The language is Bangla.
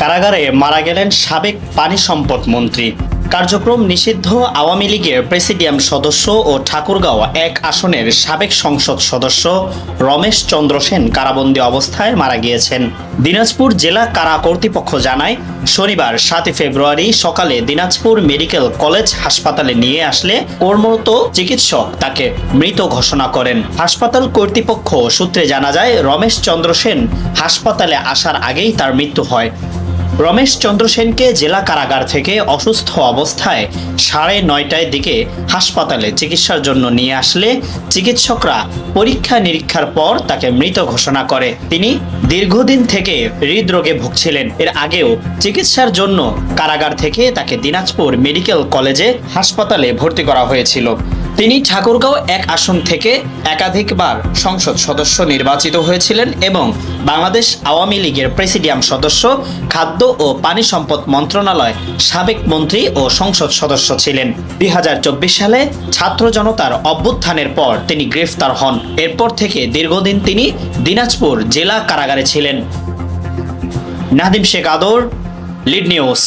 কারাগারে মারা গেলেন সাবেক পানি সম্পদ মন্ত্রী। কার্যক্রম নিষিদ্ধ আওয়ামী লীগের প্রেসিডিয়াম সদস্য ও ঠাকুরগাঁও এক আসনের সাবেক সংসদ সদস্য রমেশ চন্দ্র সেন কারাবন্দী অবস্থায় মারা গিয়েছেন। দিনাজপুর জেলা কারা কর্তৃপক্ষ জানায়, শনিবার 7 ফেব্রুয়ারি সকালে দিনাজপুর মেডিকেল কলেজ হাসপাতালে নিয়ে আসলে কর্মরত চিকিৎসক তাকে মৃত ঘোষণা করেন। হাসপাতাল কর্তৃপক্ষ সূত্রে জানা যায়, রমেশ চন্দ্র সেন হাসপাতালে আসার আগেই তার মৃত্যু হয়। রমেশ চন্দ্র সেনকে জেলা কারাগার থেকে অসুস্থ অবস্থায় 9:30টার দিকে হাসপাতালে চিকিৎসার জন্য নিয়ে আসলে চিকিৎসকরা পরীক্ষা নিরীক্ষার পর তাকে মৃত ঘোষণা করে। তিনি দীর্ঘদিন থেকে হৃদরোগে ভুগছিলেন। এর আগেও চিকিৎসার জন্য কারাগার থেকে তাকে দিনাজপুর মেডিকেল কলেজে হাসপাতালে ভর্তি করা হয়েছিল। তিনি ঠাকুরগাঁও এক আসন থেকে একাধিকবার সংসদ সদস্য নির্বাচিত হয়েছিলেন এবং বাংলাদেশ আওয়ামী লীগের প্রেসিডিয়াম সদস্য, খাদ্য ও পানি সম্পদ মন্ত্রণালয় সাবেক মন্ত্রী ও সংসদ সদস্য ছিলেন। 2024 সালে ছাত্র জনতার অভ্যুত্থানের পর তিনি গ্রেফতার হন। এরপর থেকে দীর্ঘদিন তিনি দিনাজপুর জেলা কারাগারে ছিলেন। নাদিম শেখ আদর, লিড নিউজ।